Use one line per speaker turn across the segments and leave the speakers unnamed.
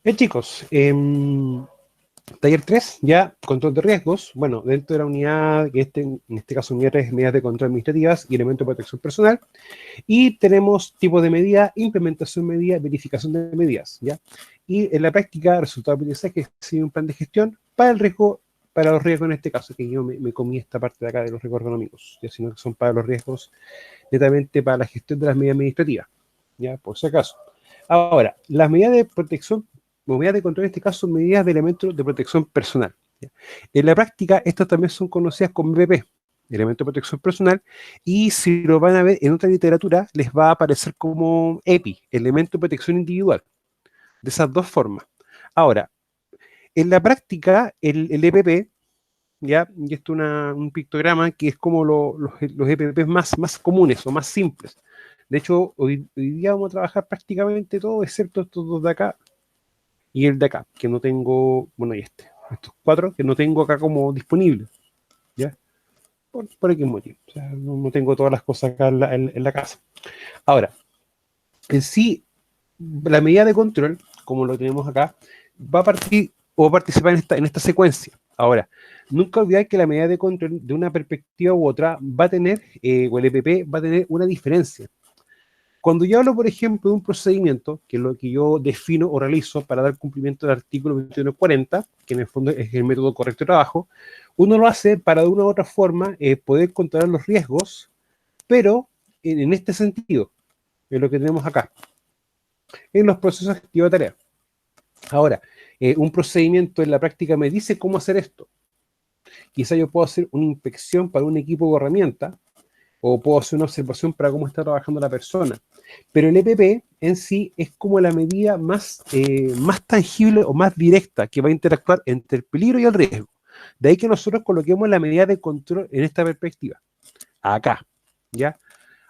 Chicos, taller 3 ya, control de riesgos. Bueno, dentro de la unidad, que en este caso unidad 3, medidas de control administrativas y elementos de protección personal. Y tenemos tipo de medida, implementación de medida, verificación de medidas, ¿ya? Y en la práctica, resultado de aprendizaje es seguir un plan de gestión para el riesgo, para los riesgos en este caso, que yo me comí esta parte de acá de los riesgos ergonómicos, ya, sino que son para los riesgos netamente para la gestión de las medidas administrativas, ¿ya? Por si acaso. Ahora, las medidas de protección, medidas de control en este caso son medidas de elementos de protección personal, ¿ya? En la práctica, estas también son conocidas como BP, elemento de protección personal, y si lo van a ver en otra literatura, les va a aparecer como EPI, elemento de protección individual, de esas dos formas. Ahora, en la práctica, el EPP, ¿ya? Y esto es un pictograma que es como los EPP más comunes o más simples. De hecho, hoy día vamos a trabajar prácticamente todo, excepto estos dos de acá y el de acá, que no tengo, bueno, y estos cuatro que no tengo acá como disponibles, ¿ya? Por X motivo. O sea, no tengo todas las cosas acá en la casa. Ahora, en sí, la medida de control, como lo tenemos acá, va a partir o va a participar en esta secuencia. Ahora, nunca olvidar que la medida de control de una perspectiva u otra va a tener, o el EPP va a tener una diferencia. Cuando yo hablo, por ejemplo, de un procedimiento, que es lo que yo defino o realizo para dar cumplimiento al artículo 2140, que en el fondo es el método correcto de trabajo, uno lo hace para de una u otra forma poder controlar los riesgos, pero en este sentido, es lo que tenemos acá, en los procesos activos de tarea. Ahora, un procedimiento en la práctica me dice cómo hacer esto. Quizá yo puedo hacer una inspección para un equipo de herramienta, o puedo hacer una observación para cómo está trabajando la persona. Pero el EPP en sí es como la medida más tangible o más directa que va a interactuar entre el peligro y el riesgo. De ahí que nosotros coloquemos la medida de control en esta perspectiva. Acá, ¿ya?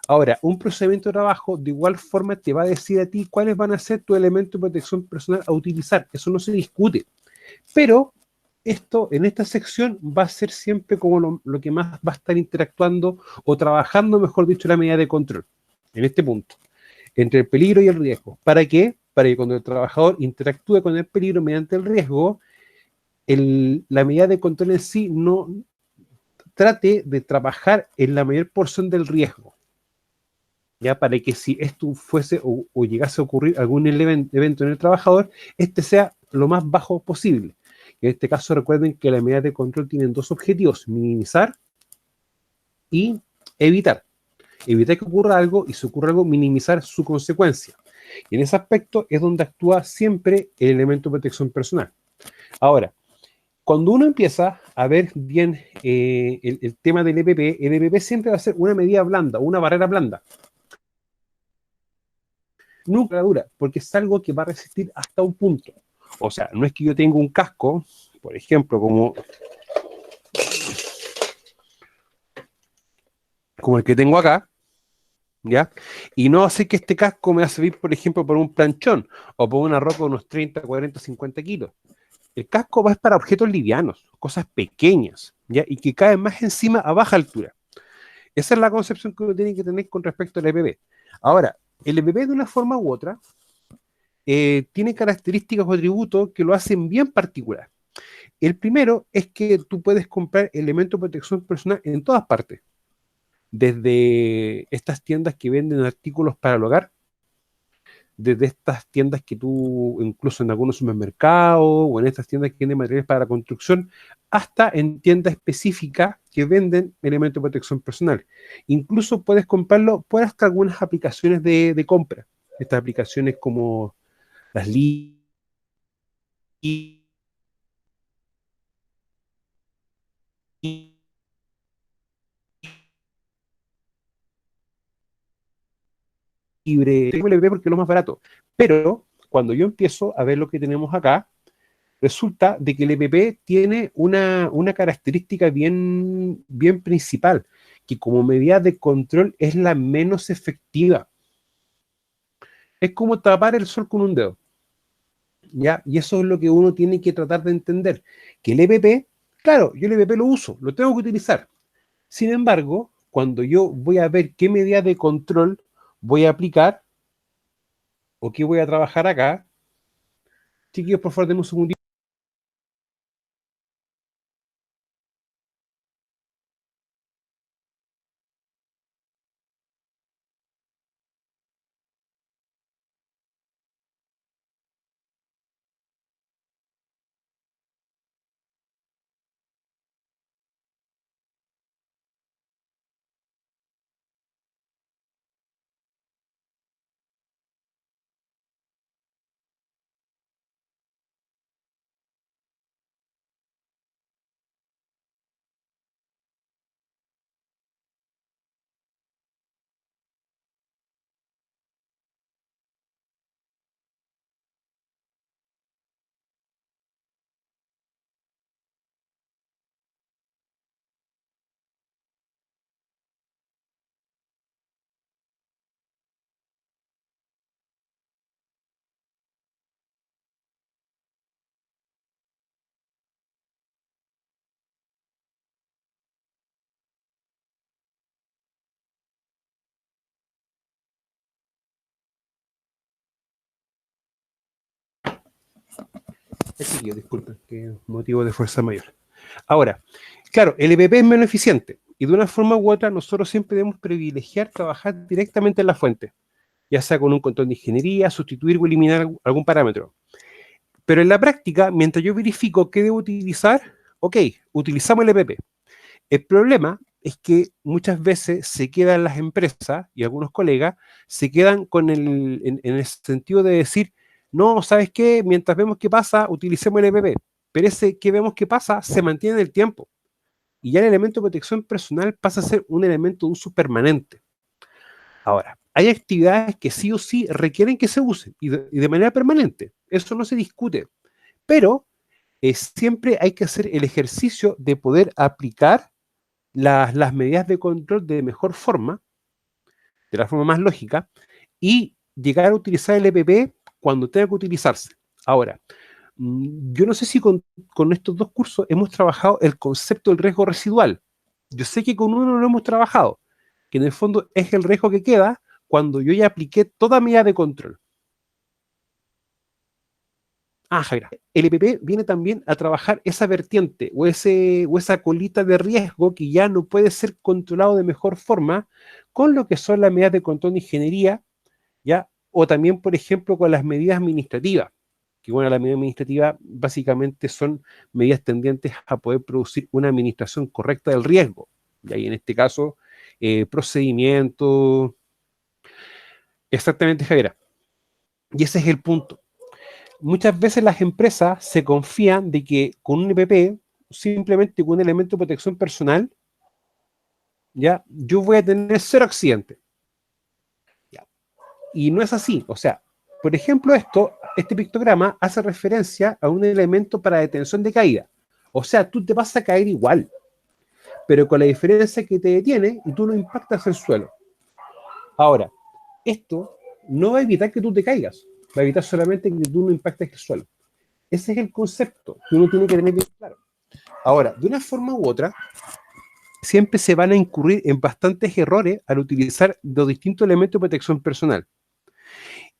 Ahora, un procedimiento de trabajo de igual forma te va a decir a ti cuáles van a ser tus elementos de protección personal a utilizar. Eso no se discute. Pero esto, en esta sección, va a ser siempre como lo que más va a estar interactuando o trabajando, mejor dicho, la medida de control. En este punto, entre el peligro y el riesgo. ¿Para qué? Para que cuando el trabajador interactúe con el peligro mediante el riesgo, la medida de control en sí no trate de trabajar en la mayor porción del riesgo. ¿Ya? Para que si esto fuese o llegase a ocurrir algún evento en el trabajador, este sea lo más bajo posible. En este caso, recuerden que las medidas de control tienen dos objetivos: minimizar y evitar. Evitar que ocurra algo, y si ocurre algo, minimizar su consecuencia. Y en ese aspecto es donde actúa siempre el elemento de protección personal. Ahora, cuando uno empieza a ver bien el tema del EPP, el EPP siempre va a ser una medida blanda, una barrera blanda. Nunca dura, porque es algo que va a resistir hasta un punto. O sea, no es que yo tenga un casco, por ejemplo, como el que tengo acá, ¿ya? Y no hace que este casco me va a servir, por ejemplo, por un planchón o por una roca de unos 30, 40, 50 kilos. El casco va para objetos livianos, cosas pequeñas, ¿ya? Y que caen más encima a baja altura. Esa es la concepción que uno tiene que tener con respecto al EPP. Ahora, el EPP de una forma u otra tiene características o atributos que lo hacen bien particular. El primero es que tú puedes comprar elementos de protección personal en todas partes, desde estas tiendas que venden artículos para el hogar, desde estas tiendas que tú, incluso en algunos supermercados o en estas tiendas que venden materiales para la construcción, hasta en tiendas específicas que venden elementos de protección personal. Incluso puedes comprarlo por hasta algunas aplicaciones de compra. Estas aplicaciones como las libre, LP porque es lo más barato. Pero cuando yo empiezo a ver lo que tenemos acá, resulta de que el EPP tiene una característica bien principal, que como medida de control es la menos efectiva. Es como tapar el sol con un dedo, ¿ya? Y eso es lo que uno tiene que tratar de entender, que el EPP, claro, yo el EPP lo uso, lo tengo que utilizar. Sin embargo, cuando yo voy a ver qué medida de control voy a aplicar o qué voy a trabajar acá, Chiquillos, por favor, denme un segundito. Chiquillos, disculpen, que motivo de fuerza mayor. Ahora, claro, el EPP es menos eficiente y de una forma u otra nosotros siempre debemos privilegiar trabajar directamente en la fuente, ya sea con un control de ingeniería, sustituir o eliminar algún parámetro. Pero en la práctica, mientras yo verifico qué debo utilizar, ok, utilizamos el EPP. El problema es que muchas veces se quedan las empresas y algunos colegas se quedan con en el sentido de decir, no, ¿sabes qué? Mientras vemos qué pasa, utilicemos el EPP. Pero ese que vemos qué pasa se mantiene en el tiempo. Y ya el elemento de protección personal pasa a ser un elemento de uso permanente. Ahora, hay actividades que sí o sí requieren que se usen y de manera permanente. Eso no se discute. Pero siempre hay que hacer el ejercicio de poder aplicar las medidas de control de mejor forma, de la forma más lógica, y llegar a utilizar el EPP cuando tenga que utilizarse. Ahora, yo no sé si con estos dos cursos hemos trabajado el concepto del riesgo residual. Yo sé que con uno lo hemos trabajado, que en el fondo es el riesgo que queda cuando yo ya apliqué toda medida de control. Ah, Javier, el EPP viene también a trabajar esa vertiente o esa colita de riesgo que ya no puede ser controlado de mejor forma con lo que son las medidas de control de ingeniería, ¿ya? O también, por ejemplo, con las medidas administrativas, que bueno, las medidas administrativas básicamente son medidas tendientes a poder producir una administración correcta del riesgo, ¿ya? Y en este caso, procedimiento, exactamente, Javier. Y ese es el punto. Muchas veces las empresas se confían de que con un EPP, simplemente con un elemento de protección personal, ya, yo voy a tener cero accidente. Ya. Y no es así. O sea, por ejemplo, este pictograma hace referencia a un elemento para detención de caída. O sea, tú te vas a caer igual, pero con la diferencia que te detiene y tú no impactas el suelo. Ahora, esto no va a evitar que tú te caigas, va a evitar solamente que tú no impactes el suelo. Ese es el concepto que uno tiene que tener bien claro. Ahora, de una forma u otra, siempre se van a incurrir en bastantes errores al utilizar los distintos elementos de protección personal.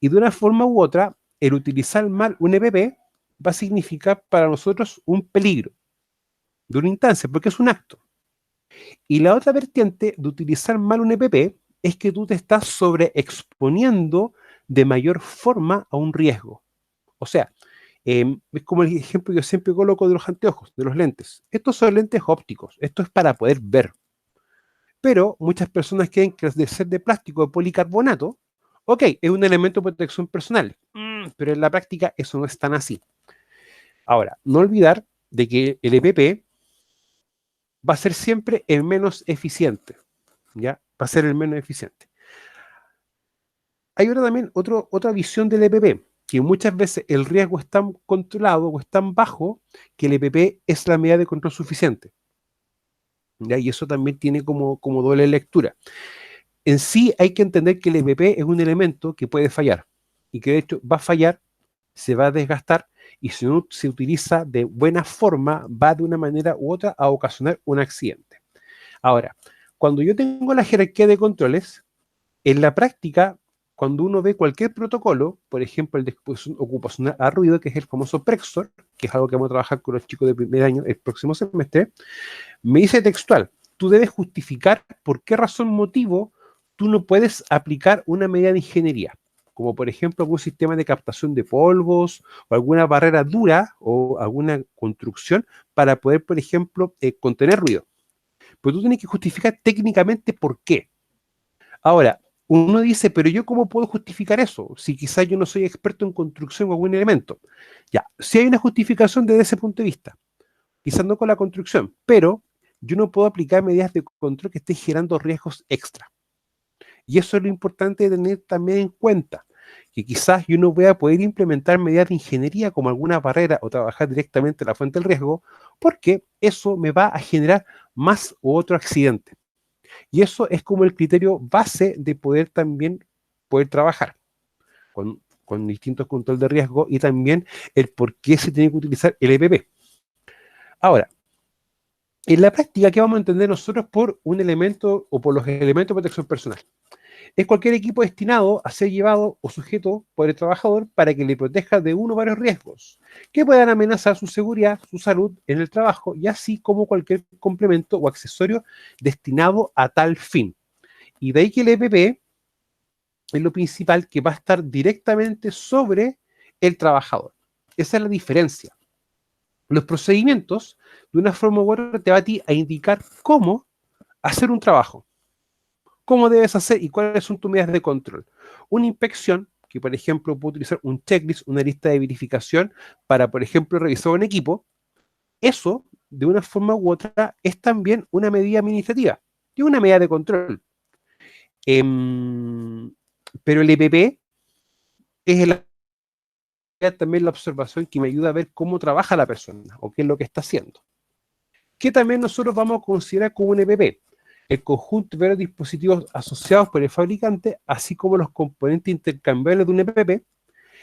Y de una forma u otra, el utilizar mal un EPP va a significar para nosotros un peligro de una instancia, porque es un acto. Y la otra vertiente de utilizar mal un EPP es que tú te estás sobreexponiendo de mayor forma a un riesgo. O sea, es como el ejemplo que yo siempre coloco de los anteojos, de los lentes. Estos son lentes ópticos, esto es para poder ver. Pero muchas personas creen que de ser de plástico o de policarbonato, ok, es un elemento de protección personal, pero en la práctica eso no es tan así. Ahora, no olvidar de que el EPP va a ser siempre el menos eficiente, ¿ya? Va a ser el menos eficiente. Hay ahora también otra visión del EPP, que muchas veces el riesgo es tan controlado o es tan bajo que el EPP es la medida de control suficiente, ¿ya? Y eso también tiene como doble lectura. En sí hay que entender que el EPP es un elemento que puede fallar y que de hecho va a fallar, se va a desgastar y si no se utiliza de buena forma va de una manera u otra a ocasionar un accidente. Ahora, cuando yo tengo la jerarquía de controles, en la práctica, cuando uno ve cualquier protocolo, por ejemplo, el de exposición ocupacional a ruido, que es el famoso Prexor, que es algo que vamos a trabajar con los chicos de primer año el próximo semestre, me dice textual, tú debes justificar por qué razón, motivo, tú no puedes aplicar una medida de ingeniería, como por ejemplo algún sistema de captación de polvos o alguna barrera dura o alguna construcción para poder, por ejemplo, contener ruido. Pero tú tienes que justificar técnicamente por qué. Ahora, uno dice, pero yo ¿cómo puedo justificar eso? Si quizás yo no soy experto en construcción o algún elemento. Ya, si hay una justificación desde ese punto de vista, quizás no con la construcción, pero yo no puedo aplicar medidas de control que estén generando riesgos extra. Y eso es lo importante de tener también en cuenta, que quizás yo no voy a poder implementar medidas de ingeniería como alguna barrera o trabajar directamente en la fuente del riesgo, porque eso me va a generar más u otro accidente. Y eso es como el criterio base de poder también poder trabajar con distintos controles de riesgo y también el por qué se tiene que utilizar el EPP. Ahora, en la práctica, ¿qué vamos a entender nosotros por un elemento o por los elementos de protección personal? Es cualquier equipo destinado a ser llevado o sujeto por el trabajador para que le proteja de uno o varios riesgos que puedan amenazar su seguridad, su salud en el trabajo, y así como cualquier complemento o accesorio destinado a tal fin. Y de ahí que el EPP es lo principal, que va a estar directamente sobre el trabajador. Esa es la diferencia. Los procedimientos, de una forma u otra, te va a ti a indicar cómo hacer un trabajo, cómo debes hacer y cuáles son tus medidas de control. Una inspección, que por ejemplo puedo utilizar un checklist, una lista de verificación para, por ejemplo, revisar un equipo, eso, de una forma u otra, es también una medida administrativa y una medida de control. Pero el EPP es también la observación que me ayuda a ver cómo trabaja la persona o qué es lo que está haciendo. Que también nosotros vamos a considerar como un EPP, el conjunto de varios dispositivos asociados por el fabricante, así como los componentes intercambiables de un EPP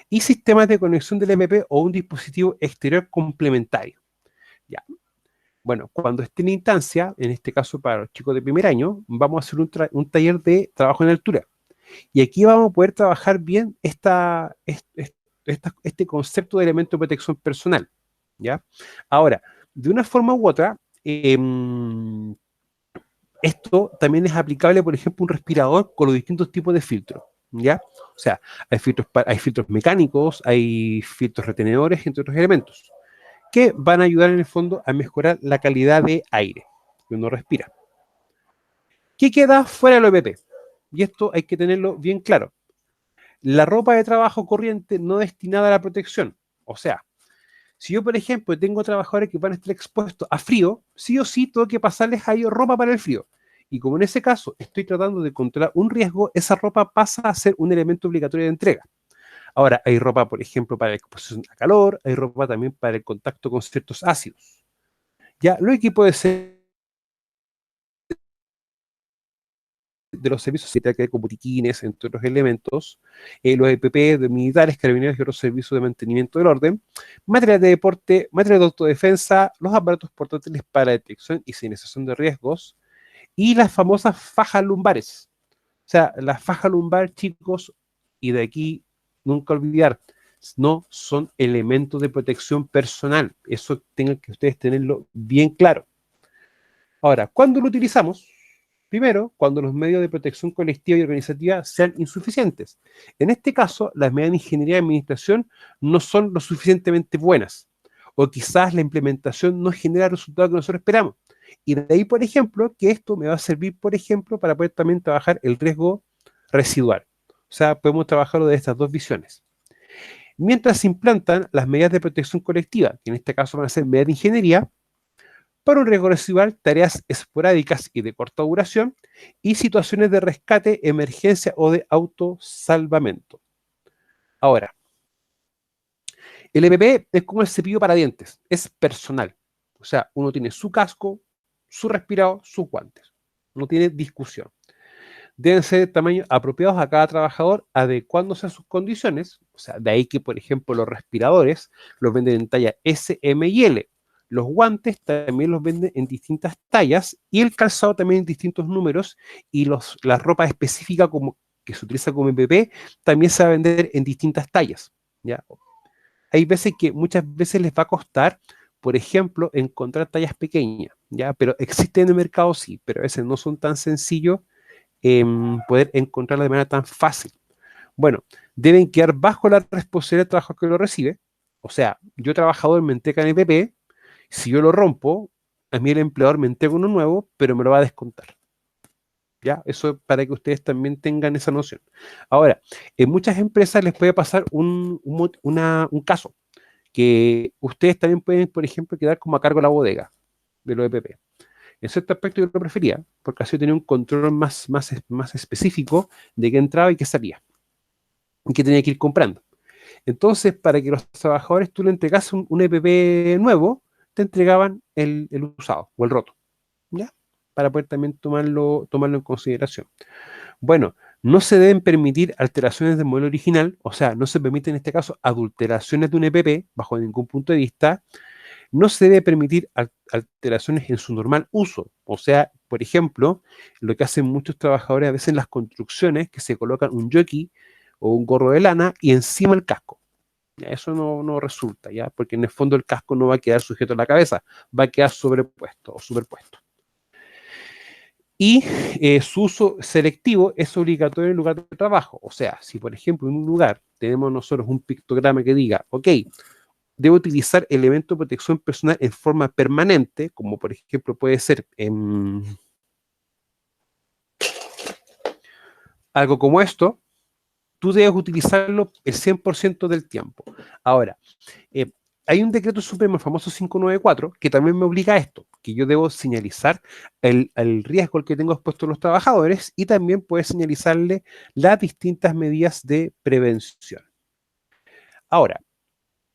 y sistemas de conexión del EPP o un dispositivo exterior complementario. Ya. Bueno, cuando esté en instancia, en este caso para los chicos de primer año, vamos a hacer un taller de trabajo en altura. Y aquí vamos a poder trabajar bien este concepto de elemento de protección personal, ¿ya? Ahora, de una forma u otra, esto también es aplicable, por ejemplo, un respirador con los distintos tipos de filtros, ¿ya? O sea, hay filtros mecánicos, hay filtros retenedores, entre otros elementos, que van a ayudar en el fondo a mejorar la calidad de aire que uno respira. ¿Qué queda fuera del OPP? Y esto hay que tenerlo bien claro. La ropa de trabajo corriente no destinada a la protección. O sea, si yo, por ejemplo, tengo trabajadores que van a estar expuestos a frío, sí o sí tengo que pasarles a ellos ropa para el frío. Y como en ese caso estoy tratando de controlar un riesgo, esa ropa pasa a ser un elemento obligatorio de entrega. Ahora, hay ropa, por ejemplo, para la exposición a calor, hay ropa también para el contacto con ciertos ácidos. Ya, lo que puede ser de los servicios que hay como botiquines, entre otros elementos, los EPP de militares, carabineros y otros servicios de mantenimiento del orden, material de deporte, material de autodefensa, los aparatos portátiles para detección y señalización de riesgos, y las famosas fajas lumbares. O sea, las fajas lumbar, chicos, y de aquí nunca olvidar, no son elementos de protección personal. Eso tengan que ustedes tenerlo bien claro. Ahora, ¿cuándo lo utilizamos? Primero, cuando los medios de protección colectiva y organizativa sean insuficientes. En este caso, las medidas de ingeniería y administración no son lo suficientemente buenas, o quizás la implementación no genera el resultado que nosotros esperamos. Y de ahí, por ejemplo, que esto me va a servir, por ejemplo, para poder también trabajar el riesgo residual. O sea, podemos trabajarlo de estas dos visiones. Mientras se implantan las medidas de protección colectiva, que en este caso van a ser medidas de ingeniería, para un riesgo residual, tareas esporádicas y de corta duración, y situaciones de rescate, emergencia o de autosalvamento. Ahora, el EPP es como el cepillo para dientes, es personal. O sea, uno tiene su casco, su respirador, sus guantes. No tiene discusión. Deben ser de tamaño apropiados a cada trabajador, adecuándose a sus condiciones. O sea, de ahí que, por ejemplo, los respiradores los venden en talla S, M y L. Los guantes también los venden en distintas tallas y el calzado también en distintos números, y la ropa específica como que se utiliza como EPP, también se va a vender en distintas tallas, ¿ya? Hay veces que muchas veces les va a costar, por ejemplo, encontrar tallas pequeñas, ¿ya? Pero existen en el mercado, sí, pero a veces no son tan sencillos poder encontrarla de manera tan fácil. Bueno, deben quedar bajo la responsabilidad del trabajador que lo recibe. O sea, yo trabajador me entrega en EPP, si yo lo rompo, a mí el empleador me entrega uno nuevo, pero me lo va a descontar. ¿Ya? Eso es para que ustedes también tengan esa noción. Ahora, en muchas empresas les puede pasar un caso, que ustedes también pueden, por ejemplo, quedar como a cargo de la bodega de los EPP. En cierto aspecto yo lo prefería, porque así tenía un control más específico de qué entraba y qué salía, y qué tenía que ir comprando. Entonces, para que los trabajadores tú le entregas un EPP nuevo, te entregaban el usado o el roto, ¿ya? Para poder también tomarlo en consideración. Bueno, no se deben permitir alteraciones del modelo original, o sea, no se permiten en este caso adulteraciones de un EPP bajo ningún punto de vista. No se debe permitir alteraciones en su normal uso. O sea, por ejemplo, lo que hacen muchos trabajadores a veces en las construcciones, que se colocan un jockey o un gorro de lana y encima el casco. Ya, eso no resulta, ¿ya? Porque en el fondo el casco no va a quedar sujeto a la cabeza, va a quedar sobrepuesto o superpuesto. Y su uso selectivo es obligatorio en el lugar de trabajo. O sea, si por ejemplo en un lugar tenemos nosotros un pictograma que diga, ok, debo utilizar elementos de protección personal en forma permanente, como por ejemplo puede ser algo como esto, tú debes utilizarlo el 100% del tiempo. Ahora, eh, hay un decreto supremo, el famoso 594, que también me obliga a esto, que yo debo señalizar el riesgo al que tengo expuestos los trabajadores y también puede señalizarle las distintas medidas de prevención. Ahora,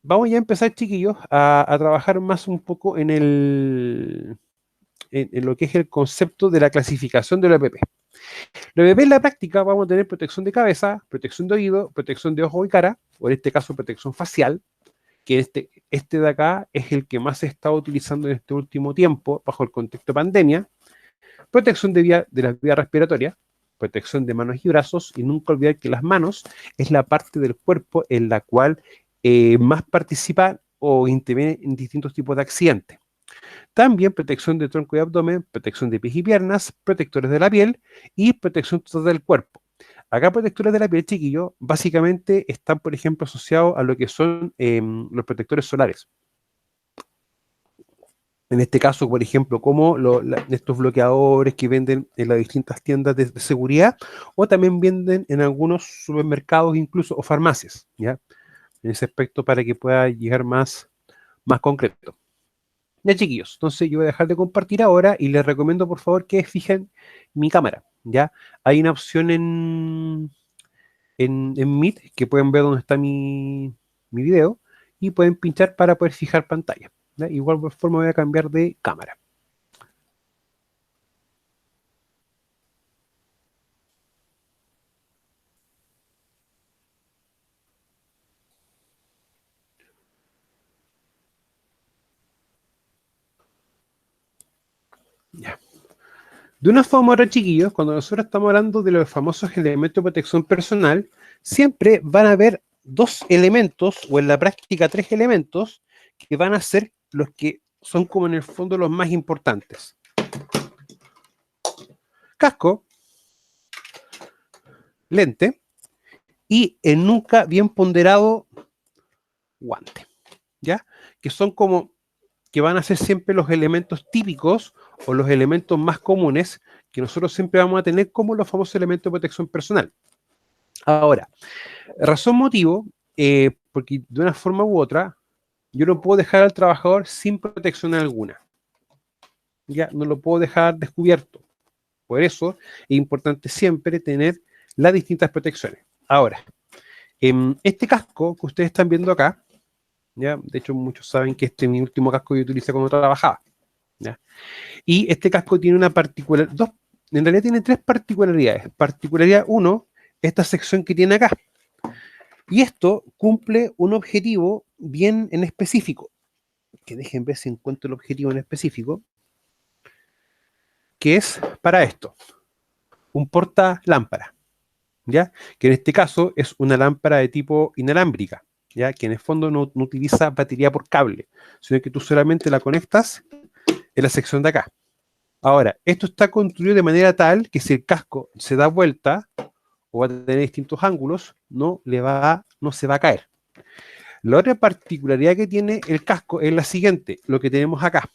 vamos ya a empezar, chiquillos, a trabajar más un poco en lo que es el concepto de la clasificación de la EPP. La EPP en la práctica vamos a tener protección de cabeza, protección de oído, protección de ojo y cara, o en este caso protección facial, que este de acá es el que más se está utilizando en este último tiempo bajo el contexto de pandemia, protección de las vías respiratorias, protección de manos y brazos, y nunca olvidar que las manos es la parte del cuerpo en la cual más participa o interviene en distintos tipos de accidentes. También protección de tronco y abdomen, protección de pies y piernas, protectores de la piel y protección total del cuerpo. Acá protectores de la piel, chiquillo, básicamente están, por ejemplo, asociados a lo que son los protectores solares. En este caso, por ejemplo, como estos bloqueadores que venden en las distintas tiendas de seguridad o también venden en algunos supermercados incluso o farmacias, ¿ya? En ese aspecto para que pueda llegar más concreto. Ya, chiquillos, entonces yo voy a dejar de compartir ahora y les recomiendo por favor que fijen mi cámara, ¿ya? Hay una opción en Meet que pueden ver dónde está mi video y pueden pinchar para poder fijar pantalla, ¿ya? Igual por forma voy a cambiar de cámara. Ya. De una forma u otra, chiquillos, cuando nosotros estamos hablando de los famosos elementos de protección personal, siempre van a haber dos elementos, o en la práctica tres elementos, que van a ser los que son como en el fondo los más importantes. Casco, lente y el nunca bien ponderado guante, ¿ya? Que son como que van a ser siempre los elementos típicos o los elementos más comunes que nosotros siempre vamos a tener como los famosos elementos de protección personal. Ahora, razón motivo, porque de una forma u otra, yo no puedo dejar al trabajador sin protección alguna. Ya, no lo puedo dejar descubierto. Por eso es importante siempre tener las distintas protecciones. Ahora, este casco que ustedes están viendo acá, ¿ya? De hecho, muchos saben que este es mi último casco que yo utilicé cuando trabajaba, ¿ya? Y este casco tiene una particularidad, en realidad tiene tres particularidades. Particularidad uno, esta sección que tiene acá. Y esto cumple un objetivo bien en específico, que dejen ver si encuentro el objetivo en específico, que es para esto, un porta lámpara. ¿ya? Que en este caso es una lámpara de tipo inalámbrica, ¿ya? Que en el fondo no utiliza batería por cable, sino que tú solamente la conectas en la sección de acá. Ahora, esto está construido de manera tal que si el casco se da vuelta o va a tener distintos ángulos, no se va a caer. La otra particularidad que tiene el casco es la siguiente, lo que tenemos acá.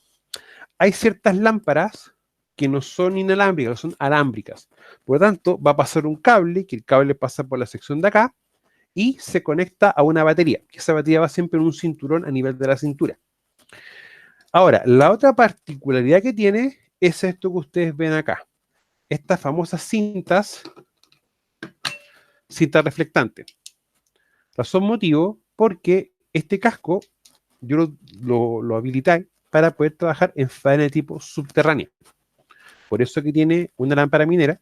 Hay ciertas lámparas que no son inalámbricas, son alámbricas. Por lo tanto, va a pasar un cable, que el cable pasa por la sección de acá y se conecta a una batería, que esa batería va siempre en un cinturón a nivel de la cintura. Ahora, la otra particularidad que tiene es esto que ustedes ven acá. Estas famosas cintas reflectantes. Razón motivo porque este casco yo lo habilité para poder trabajar en faena de tipo subterránea. Por eso que tiene una lámpara minera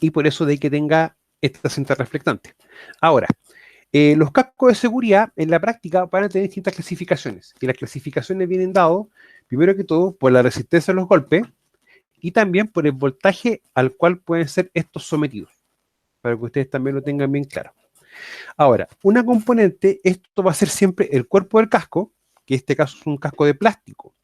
y por eso de que tenga esta cinta reflectante. Ahora, los cascos de seguridad en la práctica van a tener distintas clasificaciones. Y las clasificaciones vienen dadas, primero que todo, por la resistencia a los golpes y también por el voltaje al cual pueden ser estos sometidos. Para que ustedes también lo tengan bien claro. Ahora, una componente, esto va a ser siempre el cuerpo del casco, que en este caso es un casco de plástico.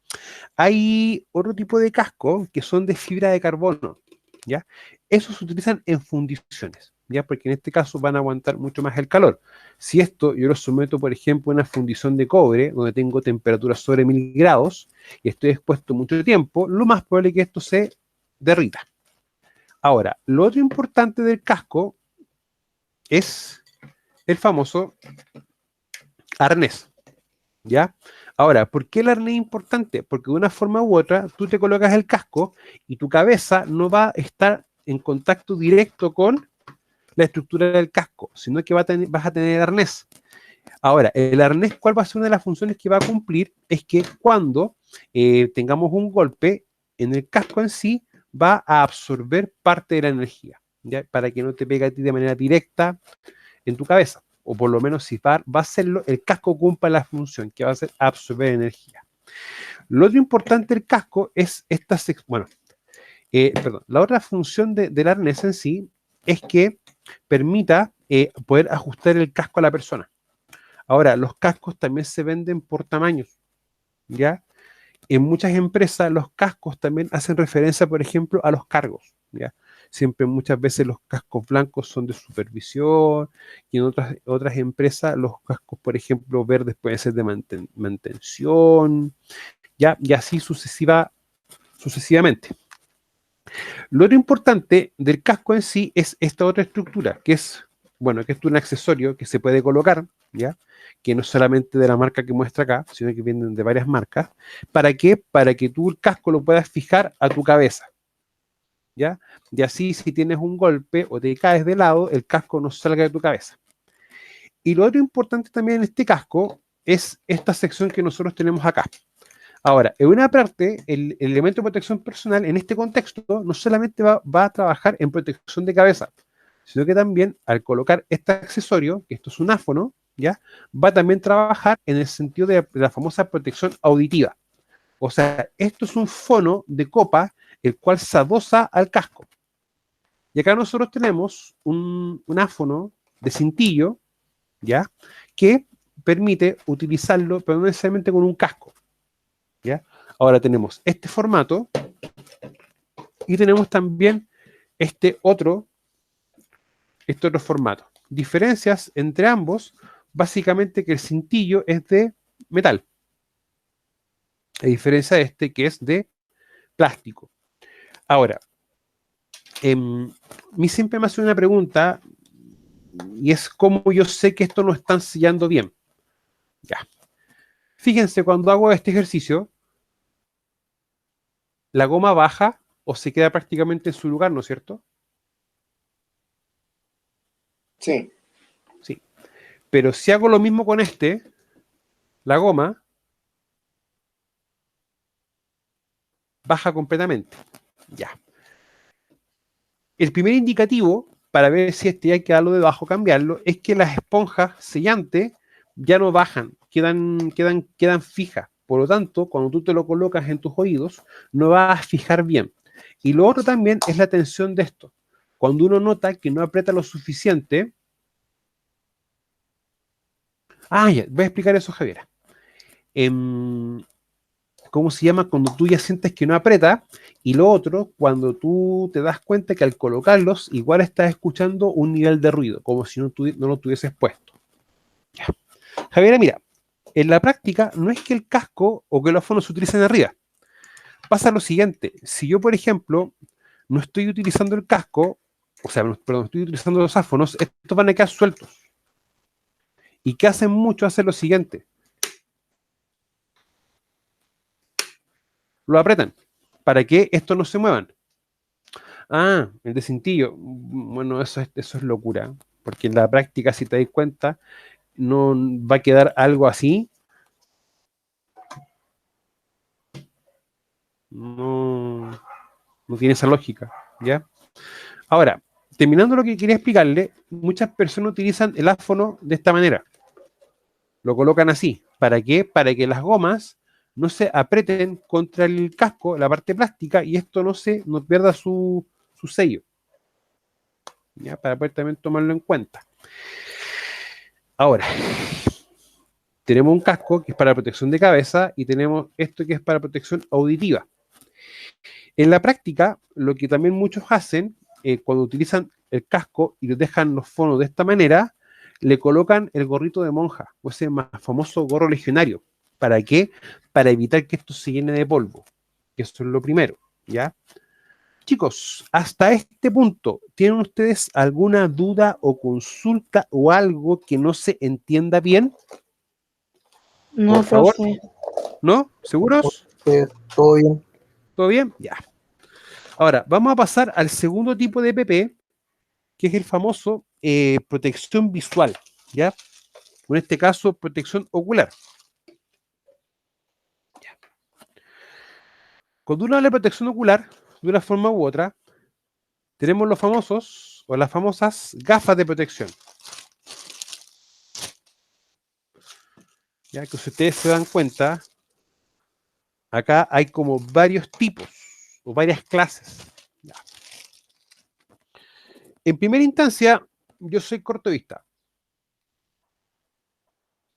Hay otro tipo de casco que son de fibra de carbono, ¿ya? Esos se utilizan en fundiciones, ¿ya? Porque en este caso van a aguantar mucho más el calor. Si esto yo lo someto, por ejemplo, a una fundición de cobre, donde tengo temperaturas sobre 1000 grados, y estoy expuesto mucho tiempo, lo más probable es que esto se derrita. Ahora, lo otro importante del casco es el famoso arnés, ¿ya? Ahora, ¿por qué el arnés es importante? Porque de una forma u otra tú te colocas el casco y tu cabeza no va a estar en contacto directo con la estructura del casco, sino que vas a tener el arnés. Ahora, el arnés, ¿cuál va a ser una de las funciones que va a cumplir? Es que cuando tengamos un golpe en el casco en sí, va a absorber parte de la energía, ¿ya? Para que no te pegue a ti de manera directa en tu cabeza, o por lo menos si va a hacerlo, el casco cumple la función que va a ser absorber energía. Lo otro importante del casco es la otra función del arnés en sí es que permita poder ajustar el casco a la persona. Ahora, los cascos también se venden por tamaños, ¿ya? En muchas empresas los cascos también hacen referencia, por ejemplo, a los cargos, ¿ya? Siempre muchas veces los cascos blancos son de supervisión y en otras empresas los cascos, por ejemplo, verdes pueden ser de mantención, ¿ya? Y así sucesivamente. Lo otro importante del casco en sí es esta otra estructura, que es un accesorio que se puede colocar, ¿ya? Que no es solamente de la marca que muestra acá, sino que vienen de varias marcas. ¿Para qué? Para que tú el casco lo puedas fijar a tu cabeza, ¿ya? Y así si tienes un golpe o te caes de lado, el casco no salga de tu cabeza. Y lo otro importante también en este casco es esta sección que nosotros tenemos acá. Ahora, en una parte, el elemento de protección personal en este contexto no solamente va a trabajar en protección de cabeza, sino que también al colocar este accesorio, que esto es un áfono, ¿ya? Va a también trabajar en el sentido de la famosa protección auditiva. O sea, esto es un fono de copa, el cual se adosa al casco. Y acá nosotros tenemos un áfono de cintillo, ¿ya? Que permite utilizarlo, pero no necesariamente con un casco, ¿ya? Ahora tenemos este formato y tenemos también este otro formato. Diferencias entre ambos, básicamente que el cintillo es de metal, a diferencia de este que es de plástico. Ahora, mí siempre me hace una pregunta y es cómo yo sé que esto no están sellando bien. Ya. Fíjense, cuando hago este ejercicio, la goma baja o se queda prácticamente en su lugar, ¿no es cierto?
Sí.
Sí. Pero si hago lo mismo con la goma baja completamente. Ya. El primer indicativo para ver si hay que darlo debajo, cambiarlo, es que las esponjas sellantes ya no bajan, quedan fijas. Por lo tanto, cuando tú te lo colocas en tus oídos, no vas a fijar bien. Y lo otro también es la tensión de esto. Cuando uno nota que no aprieta lo suficiente... Ah, ya, voy a explicar eso, Javiera. ¿Cómo se llama? Cuando tú ya sientes que no aprieta, y lo otro, cuando tú te das cuenta que al colocarlos, igual estás escuchando un nivel de ruido, como si no lo tuvieses puesto. Ya. Javiera, mira, en la práctica no es que el casco o que los fonos se utilicen arriba. Pasa lo siguiente, si yo, por ejemplo, no estoy utilizando el casco, o sea, perdón, estoy utilizando los audífonos, estos van a quedar sueltos. ¿Y qué hacen mucho? Hacen lo siguiente. Lo apretan para que estos no se muevan. Ah, el de cintillo. Bueno, eso es locura. Porque en la práctica, si te das cuenta, no va a quedar algo así. No, no tiene esa lógica, ¿ya? Ahora, terminando lo que quería explicarle, muchas personas utilizan el audífono de esta manera. Lo colocan así. ¿Para qué? Para que las gomas no se aprieten contra el casco, la parte plástica, y esto no pierda su sello. ¿Ya? Para poder también tomarlo en cuenta. Ahora, tenemos un casco que es para protección de cabeza y tenemos esto que es para protección auditiva. En la práctica, lo que también muchos hacen, cuando utilizan el casco y dejan los fonos de esta manera, le colocan el gorrito de monja, o ese más famoso gorro legionario. ¿Para qué? Para evitar que esto se llene de polvo. Eso es lo primero, ¿ya? Chicos, hasta este punto, ¿tienen ustedes alguna duda o consulta o algo que no se entienda bien?
No,
Por favor.
profe.
¿No? ¿Seguros?
Todo bien.
¿Todo bien? Ya. Ahora, vamos a pasar al segundo tipo de PP, que es el famoso protección visual, ¿ya? En este caso, protección ocular. Ya. Cuando uno habla de protección ocular, de una forma u otra, tenemos los famosos o las famosas gafas de protección. Ya que si ustedes se dan cuenta, acá hay como varios tipos o varias clases. Ya. En primera instancia, yo soy cortovista.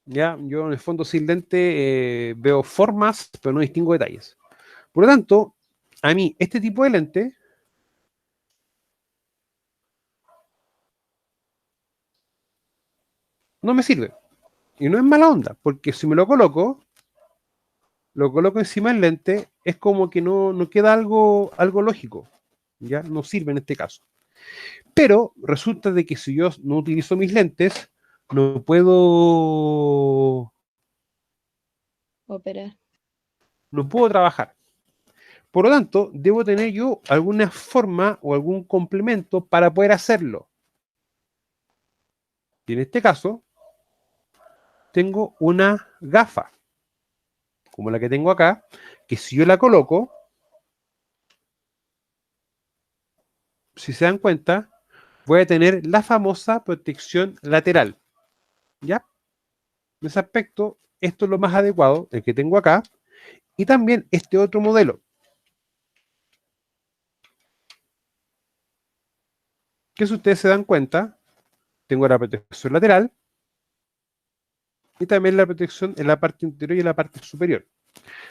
¿Ya? Yo en el fondo sin lente veo formas, pero no distingo detalles. Por lo tanto, a mí este tipo de lente no me sirve. Y no es mala onda, porque si me lo coloco encima del lente, es como que no queda algo lógico. ¿Ya? No sirve en este caso. Pero resulta de que si yo no utilizo mis lentes, no puedo
Operar.
no puedo trabajar. Por lo tanto, debo tener yo alguna forma o algún complemento para poder hacerlo. Y en este caso, tengo una gafa, como la que tengo acá, que si yo la coloco, si se dan cuenta, voy a tener la famosa protección lateral. ¿Ya? En ese aspecto, esto es lo más adecuado, el que tengo acá, y también este otro modelo, que si ustedes se dan cuenta, tengo la protección lateral y también la protección en la parte interior y en la parte superior.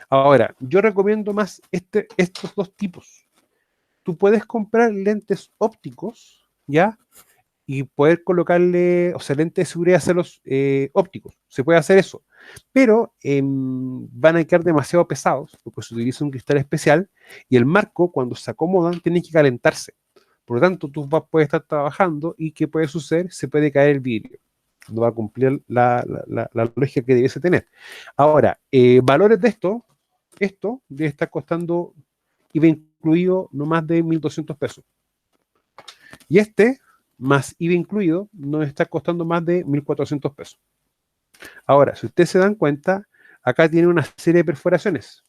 Ahora, yo recomiendo más estos dos tipos. Tú puedes comprar lentes ópticos, ¿ya? Y poder colocarle, o sea, lentes de seguridad, hacerlos ópticos. Se puede hacer eso. Pero van a quedar demasiado pesados, porque se utiliza un cristal especial, y el marco, cuando se acomodan, tiene que calentarse. Por lo tanto, tú puedes estar trabajando y ¿qué puede suceder? Se puede caer el vidrio. No va a cumplir la lógica que debiese tener. Ahora, valores de esto debe estar costando, IVA incluido, no más de 1.200 pesos. Y más IVA incluido, nos está costando más de 1.400 pesos. Ahora, si ustedes se dan cuenta, acá tiene una serie de perforaciones.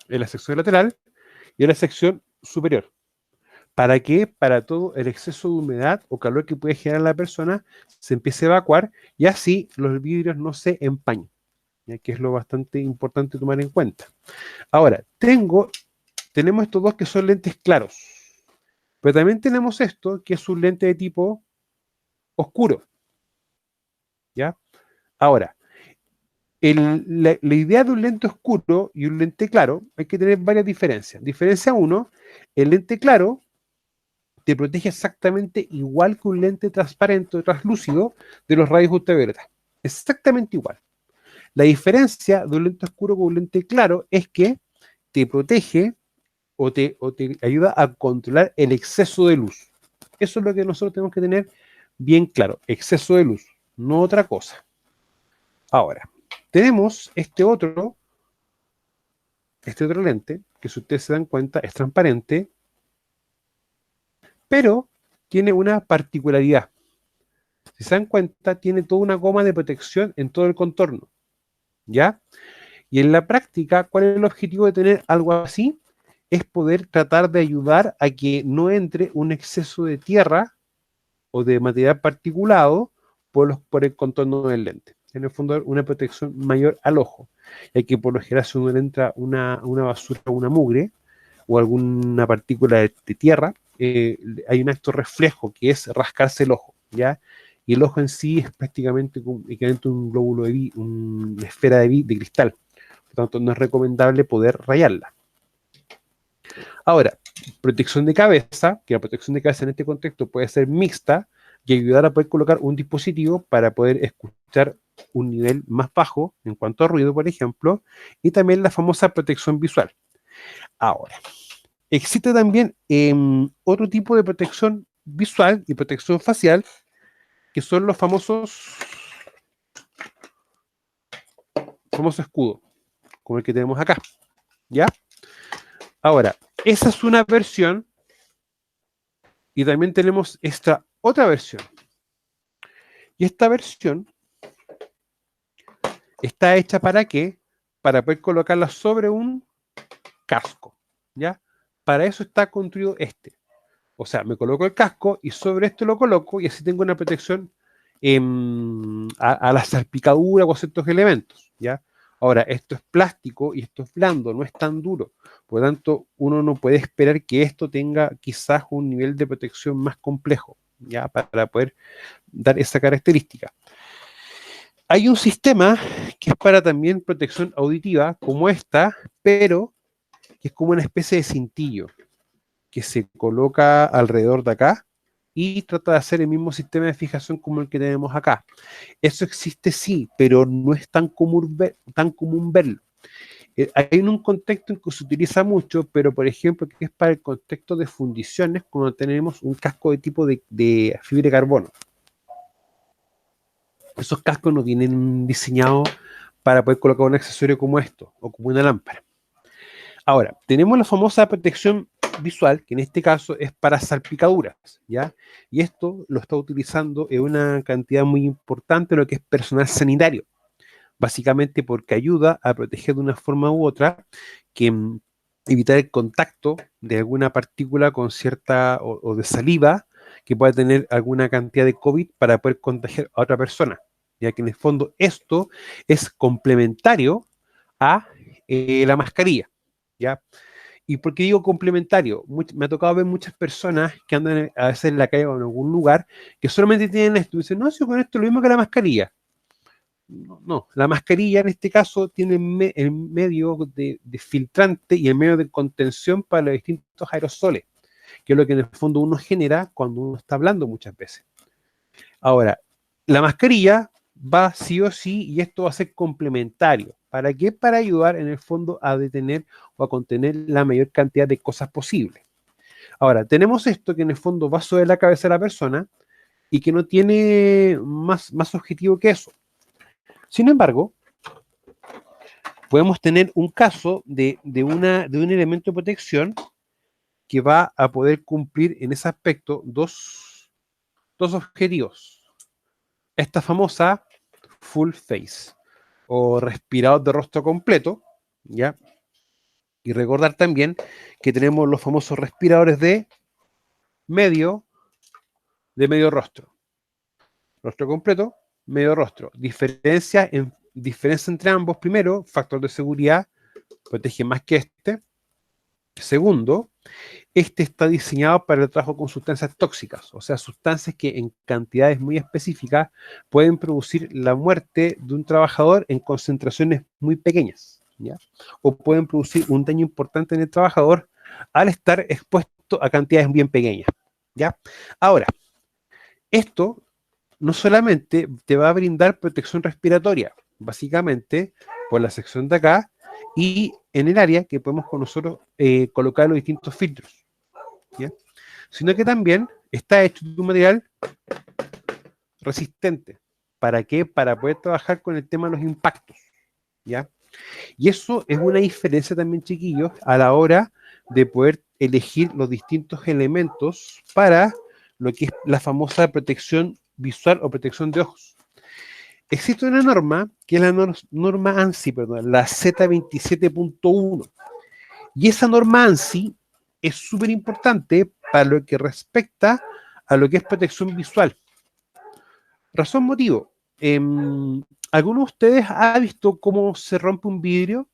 En la sección lateral y en la sección superior. ¿Para qué? Para todo el exceso de humedad o calor que puede generar la persona se empiece a evacuar y así los vidrios no se empañen, ¿ya? Que es lo bastante importante tomar en cuenta. Ahora, tengo tenemos estos dos que son lentes claros, pero también tenemos esto que es un lente de tipo oscuro, ¿ya? Ahora, la idea de un lente oscuro y un lente claro, hay que tener varias diferencias. Diferencia uno, el lente claro te protege exactamente igual que un lente transparente o translúcido de los rayos ultravioleta. Exactamente igual. La diferencia de un lente oscuro con un lente claro es que te protege o te ayuda a controlar el exceso de luz. Eso es lo que nosotros tenemos que tener bien claro. Exceso de luz, no otra cosa. Ahora, tenemos este otro lente, que si ustedes se dan cuenta es transparente, pero tiene una particularidad. Si se dan cuenta, tiene toda una goma de protección en todo el contorno, ¿ya? Y en la práctica, ¿cuál es el objetivo de tener algo así? Es poder tratar de ayudar a que no entre un exceso de tierra o de material particulado por el contorno del lente. En el fondo, una protección mayor al ojo, ya que por lo general si uno le entra una basura o una mugre o alguna partícula de tierra, hay un acto reflejo que es rascarse el ojo, ¿ya? Y el ojo en sí es prácticamente equivalente a un glóbulo una esfera de cristal. Por tanto, no es recomendable poder rayarla. Ahora, protección de cabeza, que la protección de cabeza en este contexto puede ser mixta y ayudar a poder colocar un dispositivo para poder escuchar un nivel más bajo en cuanto a ruido, por ejemplo, y también la famosa protección visual. Ahora, existe también otro tipo de protección visual y protección facial, que son los famosos escudos, como el que tenemos acá, ¿ya? Ahora, esa es una versión y también tenemos esta otra versión. Y esta versión está hecha ¿para qué? Para poder colocarla sobre un casco, ¿ya? Para eso está construido este. O sea, me coloco el casco y sobre esto lo coloco y así tengo una protección a la salpicadura o a ciertos elementos, ¿ya? Ahora, esto es plástico y esto es blando, no es tan duro. Por lo tanto, uno no puede esperar que esto tenga quizás un nivel de protección más complejo, ¿ya? Para poder dar esa característica. Hay un sistema que es para también protección auditiva, como esta, pero que es como una especie de cintillo que se coloca alrededor de acá y trata de hacer el mismo sistema de fijación como el que tenemos acá. Eso existe sí, pero no es tan común verlo. Hay un contexto en que se utiliza mucho, pero por ejemplo, que es para el contexto de fundiciones, cuando tenemos un casco de tipo de fibra de carbono. Esos cascos no vienen diseñados para poder colocar un accesorio como esto, o como una lámpara. Ahora, tenemos la famosa protección visual, que en este caso es para salpicaduras, ¿ya? Y esto lo está utilizando en una cantidad muy importante lo que es personal sanitario, básicamente porque ayuda a proteger de una forma u otra que evitar el contacto de alguna partícula con cierta o de saliva que pueda tener alguna cantidad de COVID para poder contagiar a otra persona, ya que en el fondo esto es complementario a la mascarilla, ¿ya? ¿Y por qué digo complementario? Me ha tocado ver muchas personas que andan a veces en la calle o en algún lugar que solamente tienen esto y dicen, no, si con esto es lo mismo que la mascarilla. No, no, la mascarilla en este caso tiene el medio de filtrante y el medio de contención para los distintos aerosoles, que es lo que en el fondo uno genera cuando uno está hablando muchas veces. Ahora, la mascarilla va sí o sí y esto va a ser complementario. ¿Para qué? Para ayudar en el fondo a detener o a contener la mayor cantidad de cosas posibles. Ahora, tenemos esto que en el fondo va sobre la cabeza de la persona y que no tiene más objetivo que eso. Sin embargo, podemos tener un caso de un elemento de protección que va a poder cumplir en ese aspecto dos objetivos. Esta famosa full face o respirador de rostro completo, ¿ya? Y recordar también que tenemos los famosos respiradores de medio rostro. Rostro completo, medio rostro. Diferencia entre ambos, primero, factor de seguridad, protege más que este. Segundo, este está diseñado para el trabajo con sustancias tóxicas, o sea, sustancias que en cantidades muy específicas pueden producir la muerte de un trabajador en concentraciones muy pequeñas, ¿ya? O pueden producir un daño importante en el trabajador al estar expuesto a cantidades bien pequeñas, ¿ya? Ahora, esto no solamente te va a brindar protección respiratoria, básicamente por la sección de acá y en el área que podemos con nosotros colocar los distintos filtros, ¿ya? Sino que también está hecho de un material resistente. ¿Para qué? Para poder trabajar con el tema de los impactos, ¿ya? Y eso es una diferencia también, chiquillos, a la hora de poder elegir los distintos elementos para lo que es la famosa protección visual o protección de ojos. Existe una norma, que es la norma ANSI, perdón, la Z27.1. Y esa norma ANSI es súper importante para lo que respecta a lo que es protección visual. Razón, motivo. ¿Alguno de ustedes ha visto cómo se rompe un vidrio,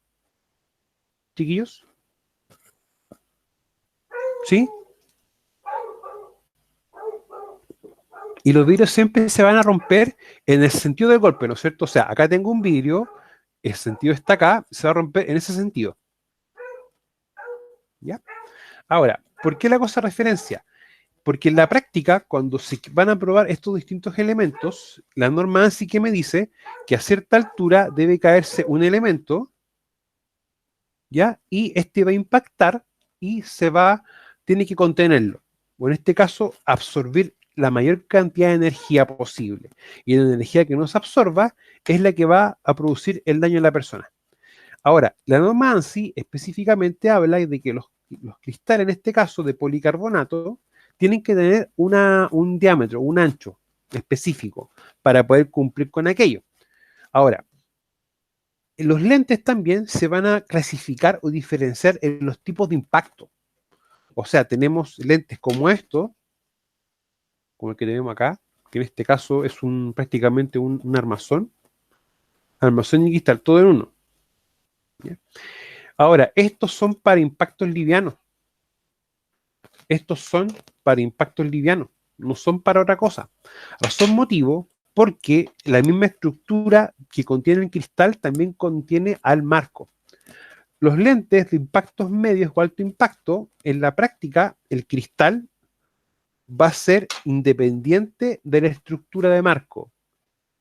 chiquillos? ¿Sí? Y los vidrios siempre se van a romper en el sentido del golpe, ¿no es cierto? O sea, acá tengo un vidrio, el sentido está acá, se va a romper en ese sentido. ¿Ya? Ahora, ¿por qué la cosa de referencia? Porque en la práctica, cuando se van a probar estos distintos elementos, la norma ANSI que me dice que a cierta altura debe caerse un elemento, ¿ya? Y este va a impactar y tiene que contenerlo. O en este caso, absorbir la mayor cantidad de energía posible. Y la energía que no se absorba es la que va a producir el daño a la persona. Ahora, la norma ANSI específicamente habla de que los cristales, en este caso de policarbonato, tienen que tener un diámetro, un ancho específico para poder cumplir con aquello. Ahora, los lentes también se van a clasificar o diferenciar en los tipos de impacto. O sea, tenemos lentes como estos, como el que tenemos acá, que en este caso es prácticamente un armazón y cristal, todo en uno. ¿Ya? Ahora, estos son para impactos livianos. Estos son para impactos livianos, no son para otra cosa. Razón, motivo, porque la misma estructura que contiene el cristal también contiene al marco. Los lentes de impactos medios o alto impacto, en la práctica, el cristal va a ser independiente de la estructura de marco.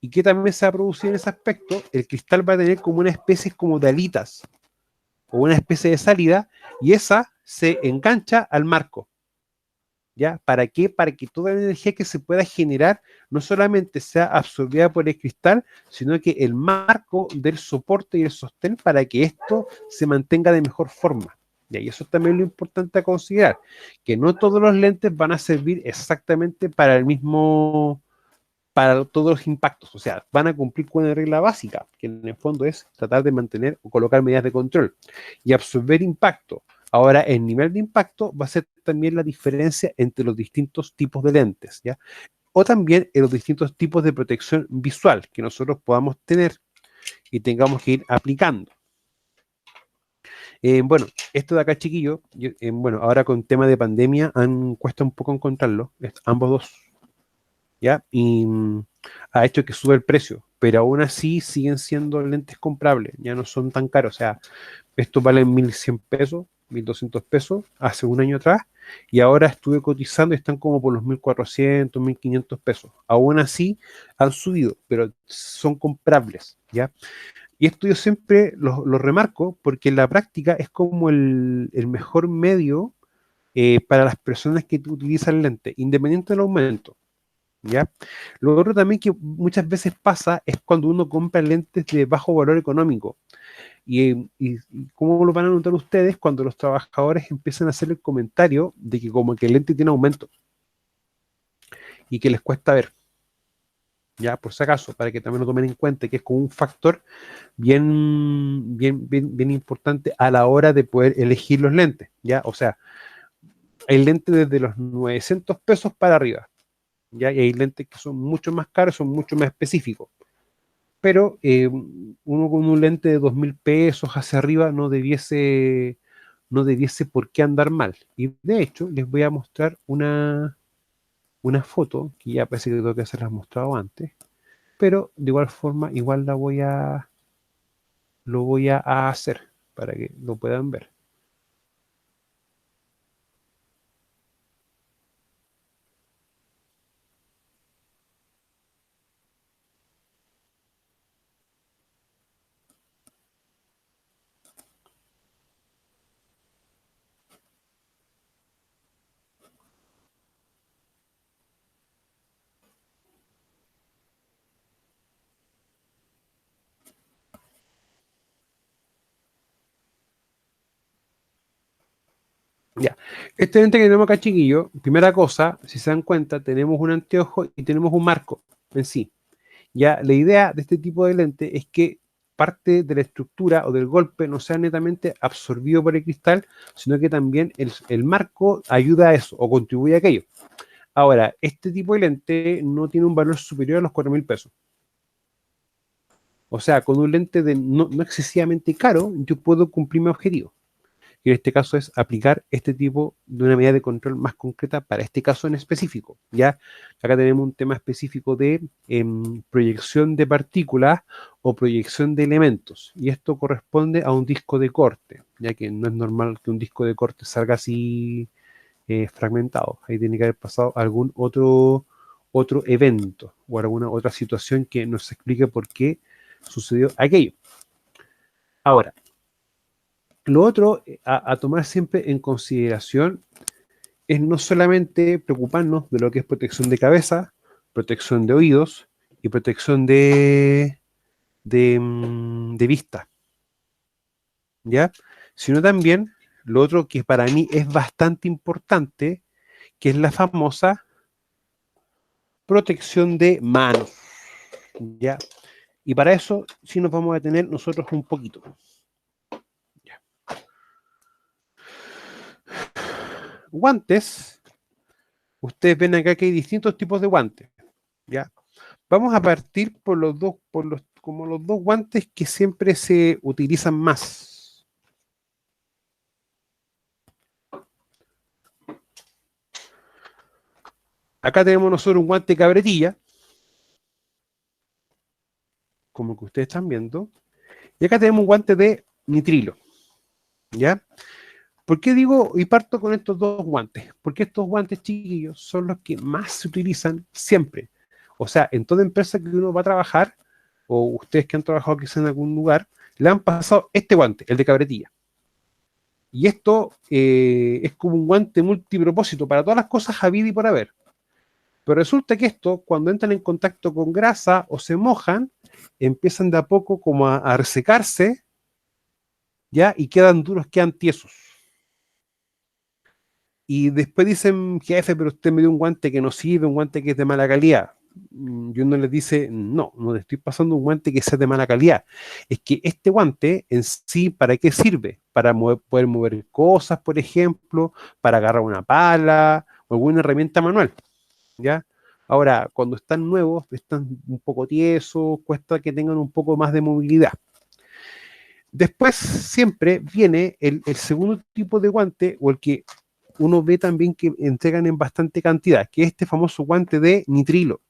¿Y qué también se va a producir en ese aspecto? El cristal va a tener como una especie como de alitas o una especie de salida y esa se engancha al marco. ¿Ya? ¿Para qué? Para que toda la energía que se pueda generar no solamente sea absorbida por el cristal, sino que el marco del soporte y el sostén para que esto se mantenga de mejor forma. ¿Ya? Y eso es también lo importante a considerar, que no todos los lentes van a servir exactamente para el mismo, para todos los impactos, o sea, van a cumplir con una regla básica, que en el fondo es tratar de mantener o colocar medidas de control y absorber impacto. Ahora, el nivel de impacto va a ser también la diferencia entre los distintos tipos de lentes, ¿ya? O también en los distintos tipos de protección visual que nosotros podamos tener y tengamos que ir aplicando. Bueno, esto de acá, chiquillo, bueno, ahora con tema de pandemia cuesta un poco encontrarlo, ambos dos, ¿ya? Y ha hecho que sube el precio, pero aún así siguen siendo lentes comprables, ya no son tan caros, o sea, estos valen 1.100 pesos, 1.200 pesos hace un año atrás, y ahora estuve cotizando y están como por los 1.400, 1.500 pesos. Aún así han subido, pero son comprables, ¿ya? Y esto yo siempre lo remarco porque en la práctica es como el mejor medio para las personas que utilizan lentes, independiente del aumento. ¿Ya? Lo otro también que muchas veces pasa es cuando uno compra lentes de bajo valor económico. Y cómo lo van a notar ustedes cuando los trabajadores empiezan a hacer el comentario de que como que el lente tiene aumento y que les cuesta ver. Ya, por si acaso, para que también lo tomen en cuenta, que es como un factor bien importante a la hora de poder elegir los lentes. ¿Ya? O sea, hay lentes desde los 900 pesos para arriba. ¿Ya? Y hay lentes que son mucho más caros, son mucho más específicos. Pero uno con un lente de 2.000 pesos hacia arriba no debiese no debiese por qué andar mal. Y de hecho, les voy a mostrar una foto, que ya parece que tengo que haberlas mostrado antes, pero de igual forma, igual lo voy a hacer para que lo puedan ver. Ya, este lente que tenemos acá, chiquillo, primera cosa, si se dan cuenta, tenemos un anteojo y tenemos un marco en sí. Ya, la idea de este tipo de lente es que parte de la estructura o del golpe no sea netamente absorbido por el cristal, sino que también el marco ayuda a eso o contribuye a aquello. Ahora, este tipo de lente no tiene un valor superior a los 4.000 pesos. O sea, con un lente no excesivamente caro, yo puedo cumplir mi objetivo. Y en este caso es aplicar este tipo de una medida de control más concreta para este caso en específico. Ya acá tenemos un tema específico de proyección de partículas o proyección de elementos. Y esto corresponde a un disco de corte, ya que no es normal que un disco de corte salga así fragmentado. Ahí tiene que haber pasado algún otro evento o alguna otra situación que nos explique por qué sucedió aquello. Ahora, lo otro a tomar siempre en consideración es no solamente preocuparnos de lo que es protección de cabeza, protección de oídos y protección de vista, ¿ya? Sino también lo otro que para mí es bastante importante, que es la famosa protección de manos, ¿ya? Y para eso sí nos vamos a detener nosotros un poquito. ¿Ya? Guantes. Ustedes ven acá que hay distintos tipos de guantes, ¿ya? Vamos a partir por como los dos guantes que siempre se utilizan más. Acá tenemos nosotros un guante cabretilla, como que ustedes están viendo, y acá tenemos un guante de nitrilo, ¿ya? ¿Por qué digo y parto con estos dos guantes? Porque estos guantes, chiquillos, son los que más se utilizan siempre. O sea, en toda empresa que uno va a trabajar, o ustedes que han trabajado quizá en algún lugar, le han pasado este guante, el de cabretilla. Y esto es como un guante multipropósito para todas las cosas habidas y por haber. Pero resulta que esto, cuando entran en contacto con grasa o se mojan, empiezan de a poco como a resecarse, ¿ya? Y quedan duros, quedan tiesos. Y después dicen, jefe, pero usted me dio un guante que no sirve, un guante que es de mala calidad. Y uno les dice, no le estoy pasando un guante que sea de mala calidad. Es que este guante en sí, ¿para qué sirve? Para poder mover cosas, por ejemplo, para agarrar una pala o alguna herramienta manual, ¿ya? Ahora, cuando están nuevos, están un poco tiesos, cuesta que tengan un poco más de movilidad. Después siempre viene el segundo tipo de guante, o el que uno ve también que entregan en bastante cantidad, que es este famoso guante de nitrilo,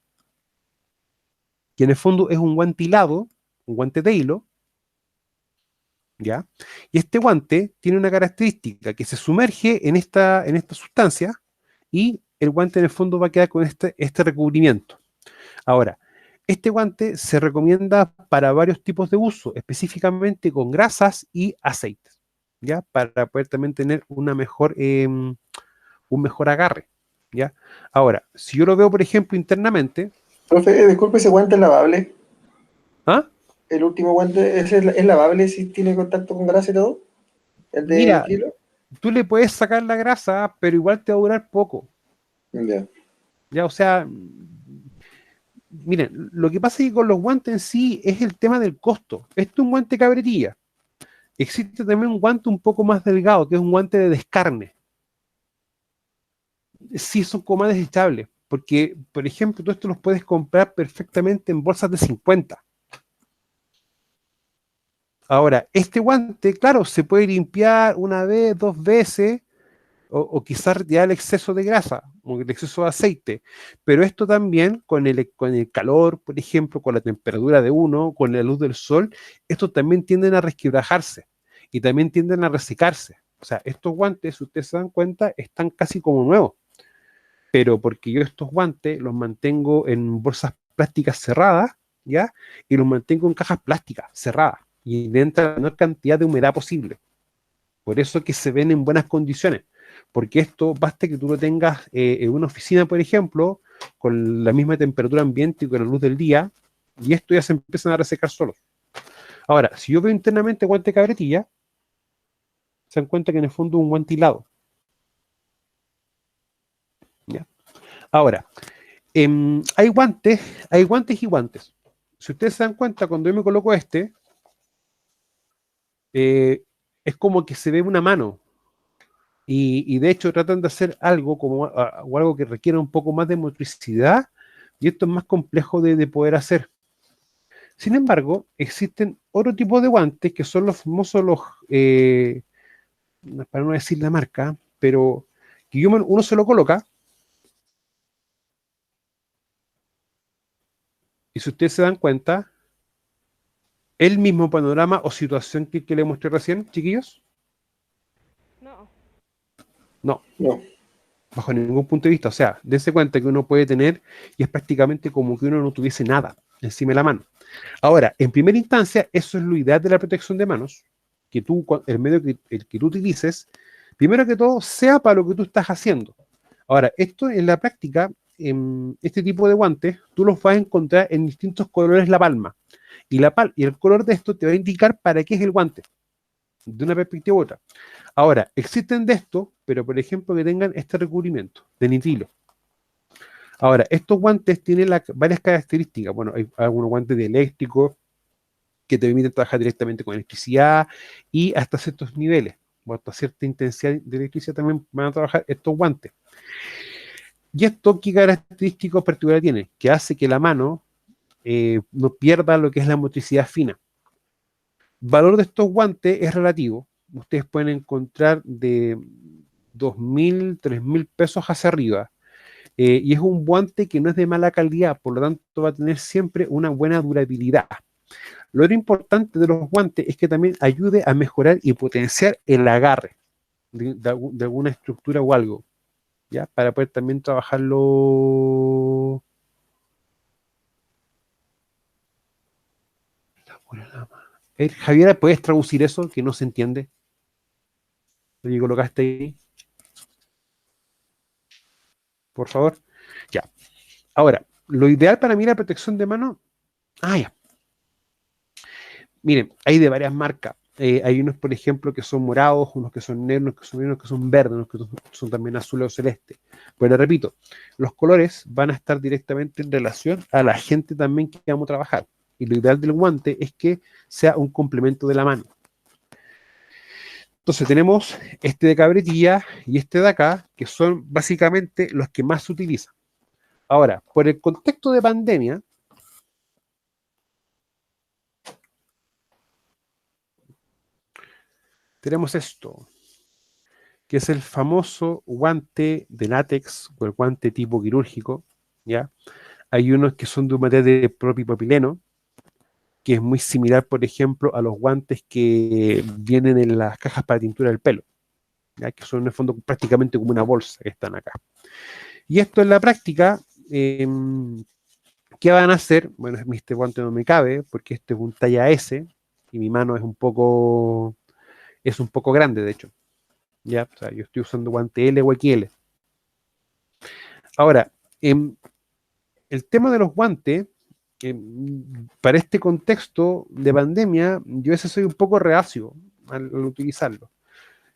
que en el fondo es un guante hilado, un guante de hilo, ¿ya? Y este guante tiene una característica, que se sumerge en esta sustancia y el guante en el fondo va a quedar con este recubrimiento. Ahora, este guante se recomienda para varios tipos de uso, específicamente con grasas y aceites, ¿ya? Para poder también tener un mejor agarre, ¿ya? Ahora, si yo lo veo, por ejemplo, internamente,
Profe, disculpe, ese guante es lavable.
¿ah?
El último guante, ¿ese es lavable si tiene contacto con grasa y todo? ¿El de
Mira,
nitrilo?
tú le puedes sacar la grasa, pero igual te va a durar poco,
Ya.
¿ya? O sea, miren, lo que pasa es que con los guantes en sí es el tema del costo. Este es un guante cabretilla. Existe también un guante un poco más delgado, que es un guante de descarne. Sí, son como más desechables, porque, por ejemplo, tú esto los puedes comprar perfectamente en bolsas de 50. Ahora, este guante, claro, se puede limpiar una vez, dos veces, o quizás retirar el exceso de grasa o el exceso de aceite, pero esto también con el calor, por ejemplo, con la temperatura de uno, con la luz del sol, estos también tienden a resquebrajarse y también tienden a resecarse. O sea, estos guantes, si ustedes se dan cuenta, están casi como nuevos, pero porque yo estos guantes los mantengo en bolsas plásticas cerradas, ¿ya? Y los mantengo en cajas plásticas cerradas y dentro de la menor cantidad de humedad posible. Por eso que se ven en buenas condiciones, porque esto basta que tú lo tengas en una oficina, por ejemplo, con la misma temperatura ambiente y con la luz del día, y esto ya se empiezan a resecar solos. Ahora, si yo veo internamente guante de cabretilla, se dan cuenta que en el fondo es un guante hilado. ¿Ya? Ahora, hay guantes y guantes. Si ustedes se dan cuenta, cuando yo me coloco eh, es como que se ve una mano. Y de hecho tratan de hacer algo como o algo que requiera un poco más de motricidad, y esto es más complejo de poder hacer. Sin embargo, existen otro tipo de guantes que son los famosos, para no decir la marca, pero que uno se lo coloca, y si ustedes se dan cuenta, el mismo panorama o situación que le mostré recién, chiquillos,
No.
no,
No.
bajo ningún punto de vista. O sea, dense cuenta que uno puede tener, y es prácticamente como que uno no tuviese nada encima de la mano. Ahora, en primera instancia, eso es lo ideal de la protección de manos, que tú, el medio el que tú utilices, primero que todo, sea para lo que tú estás haciendo. Ahora, esto en la práctica, este tipo de guantes, tú los vas a encontrar en distintos colores la palma. Y el color de esto te va a indicar para qué es el guante, de una perspectiva u otra. Ahora, existen de estos, pero por ejemplo que tengan este recubrimiento de nitrilo. Ahora, estos guantes tienen varias características. Bueno, hay algunos guantes de eléctrico que te permiten trabajar directamente con electricidad y hasta ciertos niveles, o hasta cierta intensidad de electricidad también van a trabajar estos guantes. ¿Y esto qué característicos particulares tiene? Que hace que la mano no pierda lo que es la motricidad fina. El valor de estos guantes es relativo. Ustedes pueden encontrar de 2.000, 3.000 pesos hacia arriba. Y es un guante que no es de mala calidad, por lo tanto va a tener siempre una buena durabilidad. Lo otro importante de los guantes es que también ayude a mejorar y potenciar el agarre de alguna estructura o algo, ¿ya? Para poder también trabajarlo. Javiera, ¿puedes traducir eso que no se entiende? Lo que colocaste ahí, por favor. Ya. Ahora, lo ideal para mí la protección de mano. Ah, ya. Miren, hay de varias marcas. Hay unos, por ejemplo, que son morados, unos que son negros, unos que son verdes, unos que son también azules o celeste. Pero repito, los colores van a estar directamente en relación a la gente también que vamos a trabajar. Y lo ideal del guante es que sea un complemento de la mano. Entonces tenemos este de cabretilla y este de acá, que son básicamente los que más se utilizan. Ahora, por el contexto de pandemia, tenemos esto, que es el famoso guante de látex o el guante tipo quirúrgico, ¿ya? Hay unos que son de un material de propipropileno, que es muy similar, por ejemplo, a los guantes que vienen en las cajas para tintura del pelo, ¿ya? Que son en el fondo prácticamente como una bolsa que están acá. Y esto en la práctica, ¿qué van a hacer? Bueno, este guante no me cabe, porque este es un talla S, y mi mano es un poco grande, de hecho. ¿Ya? O sea, yo estoy usando guante L o XL. Ahora, el tema de los guantes, para este contexto de pandemia, yo ese soy un poco reacio al utilizarlo.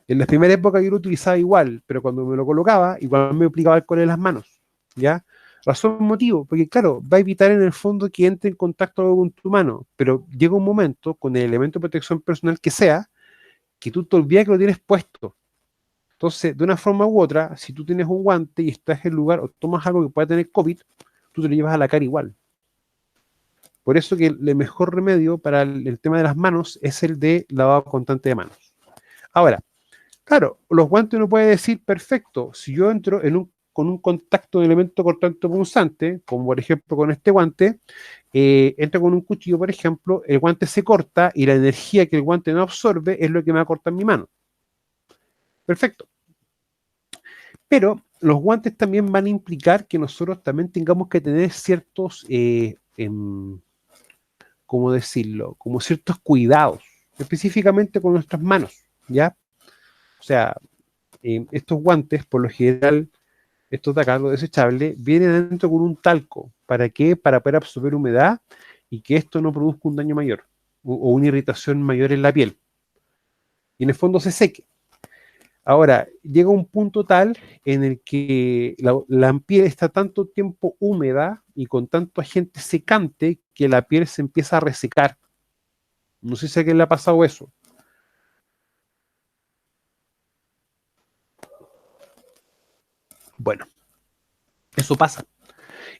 En las primeras épocas yo lo utilizaba igual, pero cuando me lo colocaba, igual me aplicaba alcohol en las manos, ¿ya? Razón, motivo, porque claro, va a evitar en el fondo que entre en contacto con tu mano, pero llega un momento con el elemento de protección personal que sea, que tú te olvidas que lo tienes puesto. Entonces, de una forma u otra, si tú tienes un guante y estás en el lugar o tomas algo que pueda tener COVID, tú te lo llevas a la cara igual. Por eso que el mejor remedio para el tema de las manos es el de lavado constante de manos. Ahora, claro, los guantes uno puede decir, perfecto, si yo entro con un contacto de elemento cortante punzante, como por ejemplo con este guante, entro con un cuchillo, por ejemplo, el guante se corta y la energía que el guante no absorbe es lo que me va a cortar mi mano. Perfecto. Pero los guantes también van a implicar que nosotros también tengamos que tener ciertos, ¿cómo decirlo? Como ciertos cuidados, específicamente con nuestras manos, ¿ya? O sea, estos guantes, por lo general, estos de acá, los desechables, vienen adentro con un talco. ¿Para qué? Para poder absorber humedad y que esto no produzca un daño mayor o una irritación mayor en la piel. Y en el fondo se seque. Ahora, llega un punto tal en el que la piel está tanto tiempo húmeda y con tanto agente secante que la piel se empieza a resecar. No sé si a quién le ha pasado eso. Bueno, eso pasa.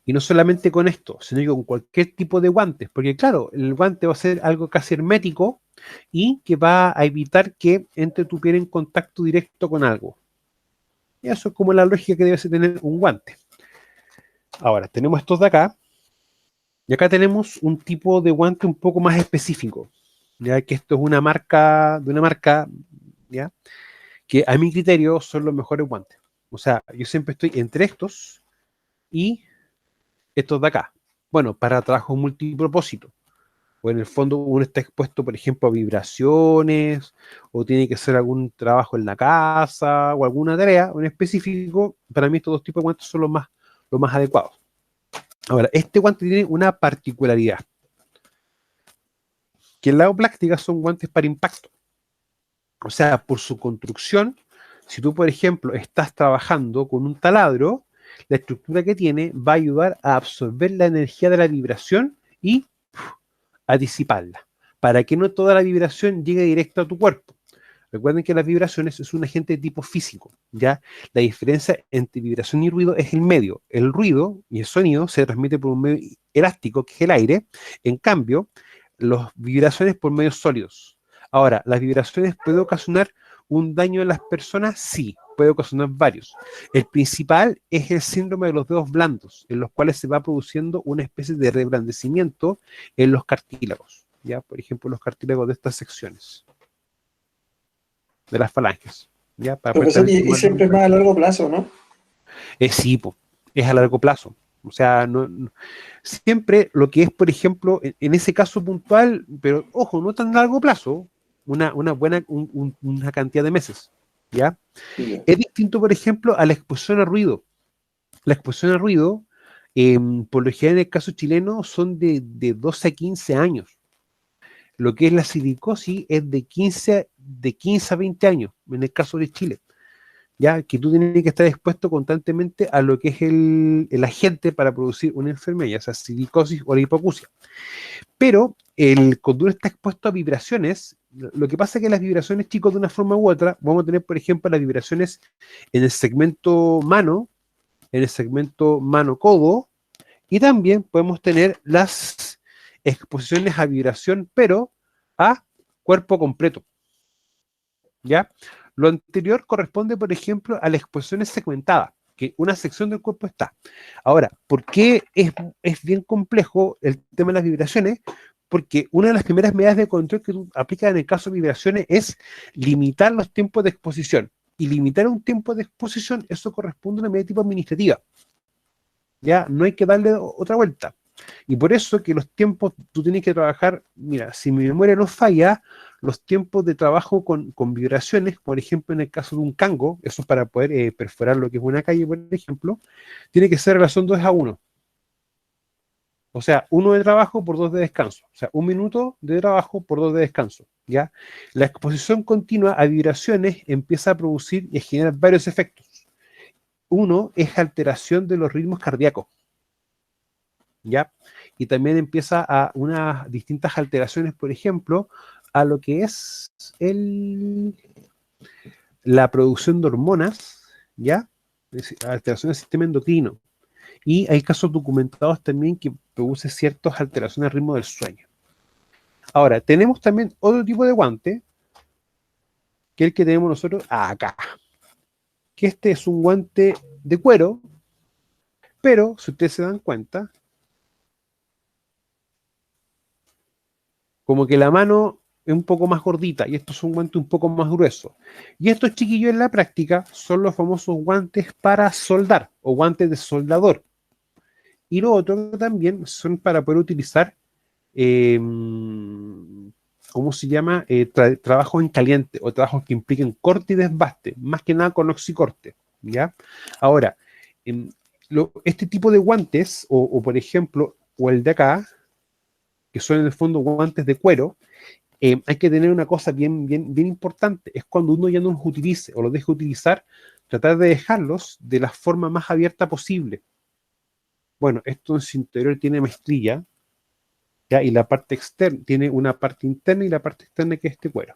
Y no solamente con esto, sino que con cualquier tipo de guantes, porque claro, el guante va a ser algo casi hermético y que va a evitar que entre tu piel en contacto directo con algo. Y eso es como la lógica que debe tener un guante. Ahora, tenemos estos de acá, y acá tenemos un tipo de guante un poco más específico, ya que esto es de una marca, ya, que a mi criterio son los mejores guantes. O sea, yo siempre estoy entre estos y estos de acá. Bueno, para trabajo multipropósito. O en el fondo uno está expuesto, por ejemplo, a vibraciones, o tiene que hacer algún trabajo en la casa, o alguna tarea en específico. Para mí estos dos tipos de guantes son los más adecuados. Ahora, este guante tiene una particularidad, que en la práctica son guantes para impacto. O sea, por su construcción, si tú, por ejemplo, estás trabajando con un taladro, la estructura que tiene va a ayudar a absorber la energía de la vibración y a disiparla, para que no toda la vibración llegue directo a tu cuerpo. Recuerden que las vibraciones es un agente de tipo físico, ¿ya? La diferencia entre vibración y ruido es el medio. El ruido y el sonido se transmite por un medio elástico, que es el aire. En cambio, las vibraciones por medios sólidos. Ahora, ¿las vibraciones pueden ocasionar un daño en las personas? Sí, puede ocasionar varios. El principal es el síndrome de los dedos blandos, en los cuales se va produciendo una especie de reblandecimiento en los cartílagos, ¿ya? Por ejemplo, los cartílagos de estas secciones de las falanges, ¿ya? Para poder
Profesor,
también
y
tomarlo en
siempre es más
cuenta.
a largo plazo, ¿no?
Sí, po, es a largo plazo. O sea, siempre lo que es, por ejemplo, en ese caso puntual, pero ojo, no tan a largo plazo, una buena, una cantidad de meses, ¿ya?
Ya.
Es distinto, por ejemplo, a la exposición a ruido. La exposición a ruido, por lo general en el caso chileno, son de 12 a 15 años. Lo que es la silicosis es de 15 a 20 años, en el caso de Chile. Ya que tú tienes que estar expuesto constantemente a lo que es el agente para producir una enfermedad, ya sea silicosis o la hipoacusia. Pero cuando uno está expuesto a vibraciones, lo que pasa es que las vibraciones, chicos, de una forma u otra, vamos a tener, por ejemplo, las vibraciones en el segmento mano, en el segmento mano-codo, y también podemos tener las exposiciones a vibración, pero a cuerpo completo. ¿Ya? Lo anterior corresponde, por ejemplo, a las exposiciones segmentadas, que una sección del cuerpo está. Ahora, ¿por qué es bien complejo el tema de las vibraciones? Porque una de las primeras medidas de control que tú aplicas en el caso de vibraciones es limitar los tiempos de exposición. Y limitar un tiempo de exposición, eso corresponde a una medida de tipo administrativa. Ya no hay que darle otra vuelta. Y por eso que los tiempos, tú tienes que trabajar, mira, si mi memoria no falla, los tiempos de trabajo con vibraciones, por ejemplo, en el caso de un cango, eso es para poder perforar lo que es una calle, por ejemplo, tiene que ser relación 2 a 1. O sea, 1 de trabajo por 2 de descanso. O sea, 1 minuto de trabajo por 2 de descanso. ¿Ya? La exposición continua a vibraciones empieza a producir y a generar varios efectos. Uno es alteración de los ritmos cardíacos. ¿Ya? Y también empieza a unas distintas alteraciones, por ejemplo, a lo que es la producción de hormonas, ¿ya? Alteración del sistema endocrino. Y hay casos documentados también que produce ciertas alteraciones al ritmo del sueño. Ahora, tenemos también otro tipo de guante, que es el que tenemos nosotros acá. Que este es un guante de cuero, pero si ustedes se dan cuenta, como que la mano es un poco más gordita y esto es un guante un poco más grueso. Y estos chiquillos en la práctica son los famosos guantes para soldar o guantes de soldador. Y lo otro también son para poder utilizar, ¿cómo se llama? Trabajos en caliente o trabajos que impliquen corte y desbaste, más que nada con oxicorte, ¿ya? Ahora, este tipo de guantes, o por ejemplo, o el de acá, que son en el fondo guantes de cuero, hay que tener una cosa bien importante, es cuando uno ya no los utilice o los deje utilizar, tratar de dejarlos de la forma más abierta posible. Bueno, esto en su interior tiene mezclilla, ¿ya? Y la parte externa, tiene una parte interna y la parte externa que es este cuero.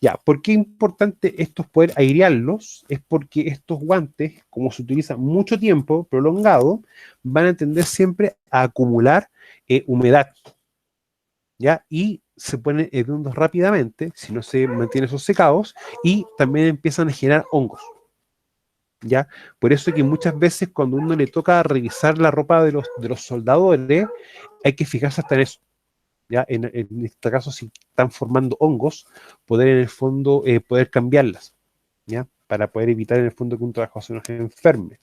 Ya, ¿por qué es importante estos poder airearlos? Es porque estos guantes, como se utilizan mucho tiempo, prolongado, van a tender siempre a acumular humedad, ¿ya? Y se ponen hediondos rápidamente, si no se mantienen esos secados, y también empiezan a generar hongos, ¿ya? Por eso es que muchas veces cuando uno le toca revisar la ropa de los soldadores, hay que fijarse hasta en eso, ¿ya? En este caso, si están formando hongos, poder en el fondo, poder cambiarlas, ¿ya? Para poder evitar en el fondo que un trabajador se nos enferme.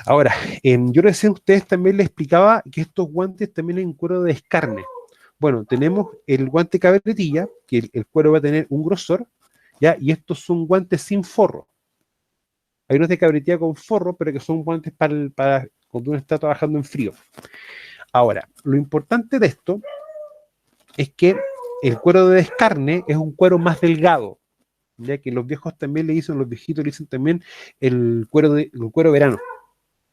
Ahora, yo recién a ustedes también les explicaba que estos guantes también en cuero de escarne. Bueno, tenemos el guante cabretilla, que el cuero va a tener un grosor, ¿ya? Y estos son guantes sin forro. Hay unos de cabretilla con forro, pero que son guantes para cuando uno está trabajando en frío. Ahora, lo importante de esto es que el cuero de descarne es un cuero más delgado, ya que los viejos también le dicen, los viejitos le dicen también el cuero verano,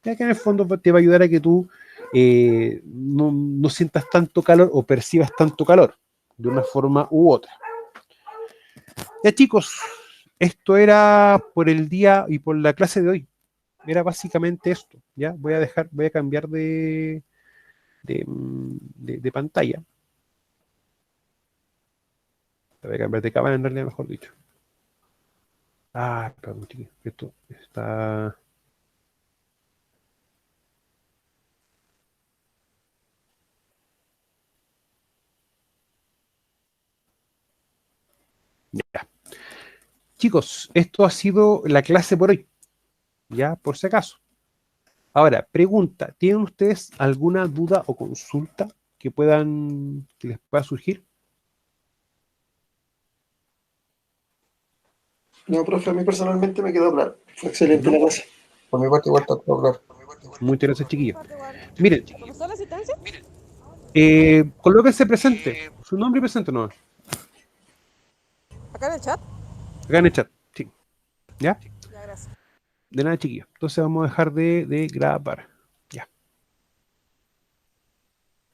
ya que en el fondo te va a ayudar a que tú no sientas tanto calor o percibas tanto calor de una forma u otra. Ya chicos, esto era por el día y por la clase de hoy. Era básicamente esto. Ya voy a cambiar de pantalla. Voy a cambiar de cámara en realidad, mejor dicho. Ah, perdón, chiquillos, esto está. Ya. Chicos, esto ha sido la clase por hoy. Ya, por si acaso. Ahora, pregunta, ¿tienen ustedes alguna duda o consulta que les pueda surgir?
No, profe, a mí personalmente me quedó claro. Fue excelente la
¿No?
clase. Por mi parte igual está todo claro.
Muchas gracias, chiquillos.
Parte igual.
Miren,
¿Profesor de asistencia?
colóquense presente, su nombre y presente no,
Acá en el chat.
acá en el chat, sí, ¿ya?
Ya, gracias.
De nada, chiquillos. Entonces vamos a dejar de grabar.